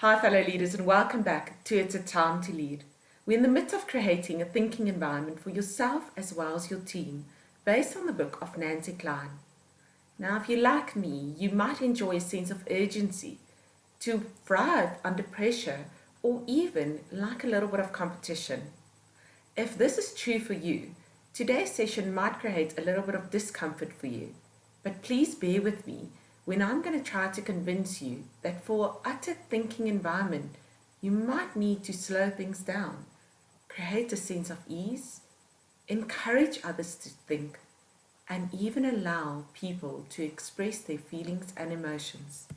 Hi, fellow leaders, and welcome back to It's a Time to Lead. We're in the midst of creating a thinking environment for yourself as well as your team, based on the book of Nancy Klein. Now, if you're like me, you might enjoy a sense of urgency to thrive under pressure or even like a little bit of competition. If this is true for you, today's session might create a little bit of discomfort for you. But please bear with me when I'm going to try to convince you that for an utter thinking environment, you might need to slow things down, create a sense of ease, encourage others to think, and even allow people to express their feelings and emotions.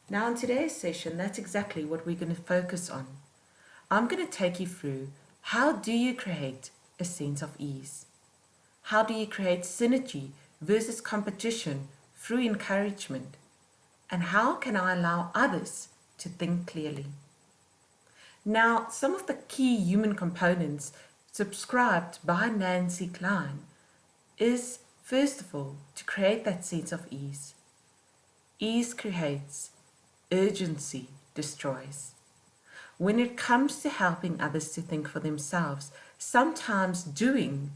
Now, in today's session, that's exactly what we're going to focus on. I'm going to take you through how do you create a sense of ease? How do you create synergy versus competition through encouragement? And how can I allow others to think clearly? Now, some of the key human components subscribed by Nancy Klein is, first of all, to create that sense of ease. Ease creates, urgency destroys. When it comes to helping others to think for themselves, sometimes doing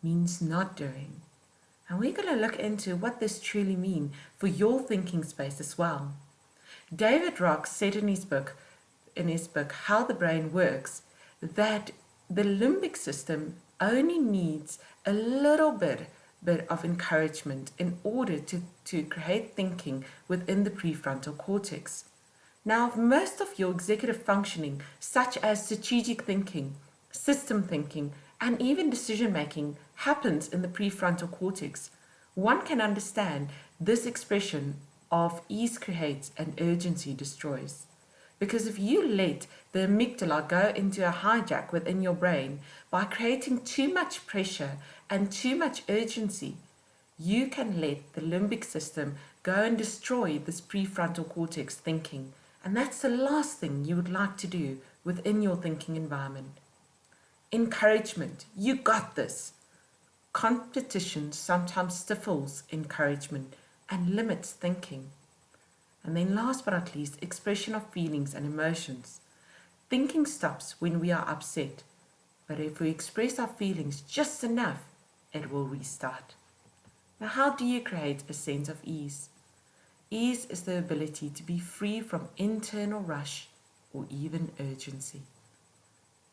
means not doing. And we're going to look into what this truly means for your thinking space as well. David Rock said in his book, How the Brain Works, that the limbic system only needs a little bit of encouragement in order to create thinking within the prefrontal cortex. Now, most of your executive functioning, such as strategic thinking, system thinking, and even decision making, happens in the prefrontal cortex. One can understand this expression of ease creates and urgency destroys. Because if you let the amygdala go into a hijack within your brain by creating too much pressure and too much urgency, you can let the limbic system go and destroy this prefrontal cortex thinking. And that's the last thing you would like to do within your thinking environment. Encouragement. You got this. Competition sometimes stifles encouragement and limits thinking. And then last but not least, expression of feelings and emotions. Thinking stops when we are upset, but if we express our feelings just enough, it will restart. Now, how do you create a sense of ease? Ease is the ability to be free from internal rush or even urgency.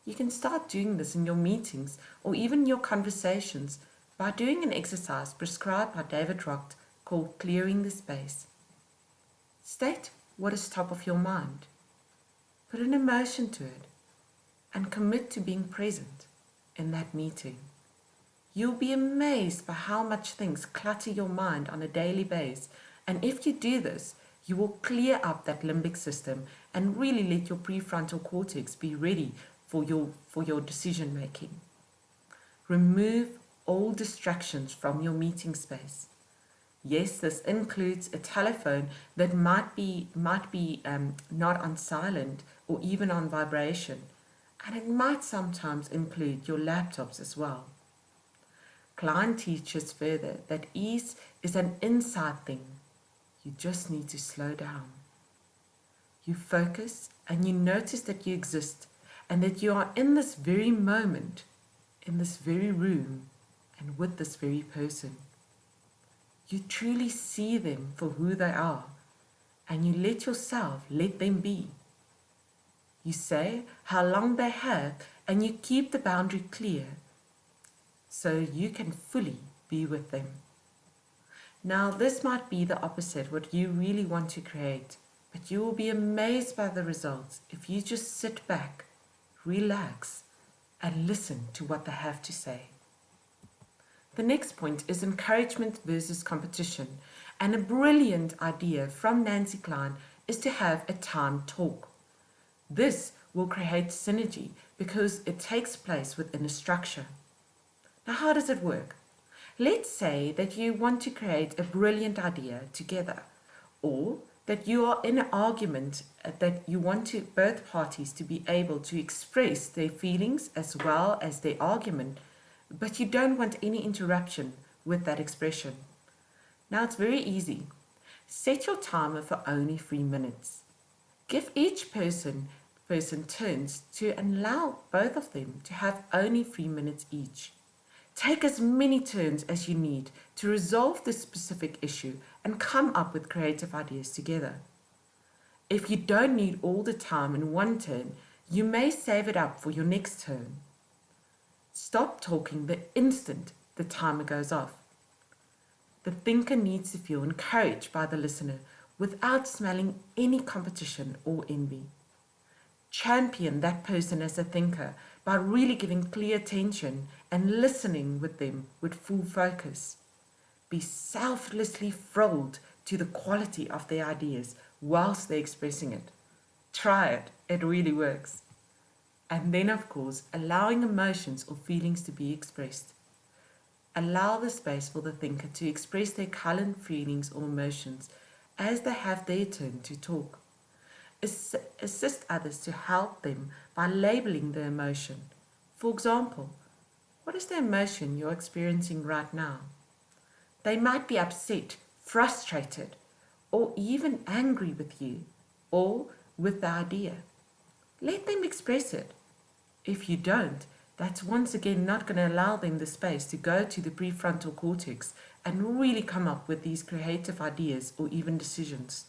You can start doing this in your meetings or even your conversations by doing an exercise prescribed by David Rock called clearing the space. State what is top of your mind. Put an emotion to it and commit to being present in that meeting. You'll be amazed by how much things clutter your mind on a daily basis, and if you do this, you will clear up that limbic system and really let your prefrontal cortex be ready for your decision making. Remove all distractions from your meeting space. Yes, this includes a telephone that might be not on silent or even on vibration, and it might sometimes include your laptops as well. Klein teaches further that ease is an inside thing. You just need to slow down. You focus and you notice that you exist and that you are in this very moment, in this very room, and with this very person. You truly see them for who they are, and you let yourself let them be. You say how long they have, and you keep the boundary clear so you can fully be with them. Now, this might be the opposite, what you really want to create, but you will be amazed by the results if you just sit back, relax, and listen to what they have to say. The next point is encouragement versus competition, and a brilliant idea from Nancy Klein is to have a time talk. This will create synergy because it takes place within a structure. Now, how does it work? Let's say that you want to create a brilliant idea together, or that you are in an argument that you want both parties to be able to express their feelings as well as their argument, but you don't want any interruption with that expression. Now, it's very easy. Set your timer for only 3 minutes. Give each person turns to allow both of them to have only 3 minutes each. Take as many turns as you need to resolve this specific issue and come up with creative ideas together. If you don't need all the time in one turn, you may save it up for your next turn. Stop talking the instant the timer goes off. The thinker needs to feel encouraged by the listener without smelling any competition or envy. Champion that person as a thinker by really giving clear attention and listening with them with full focus. Be selflessly thrilled to the quality of their ideas whilst they're expressing it. Try it, it really works. And then, of course, allowing emotions or feelings to be expressed. Allow the space for the thinker to express their current feelings or emotions as they have their turn to talk. Assist others to help them by labeling the emotion. For example, what is the emotion you're experiencing right now? They might be upset, frustrated, or even angry with you or with the idea. Let them express it. If you don't, that's once again not going to allow them the space to go to the prefrontal cortex and really come up with these creative ideas or even decisions.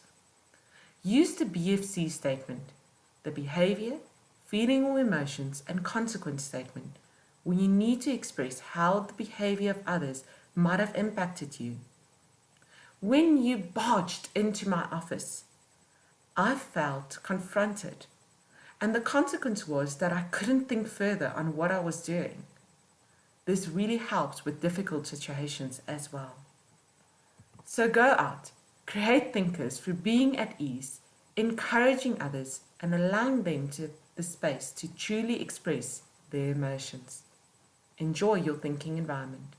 Use the BFC statement, the behavior, feeling or emotions, and consequence statement, when you need to express how the behavior of others might have impacted you. When you barged into my office, I felt confronted, and the consequence was that I couldn't think further on what I was doing. This really helps with difficult situations as well. So go out, create thinkers through being at ease, encouraging others, and allowing them the space to truly express their emotions. Enjoy your thinking environment.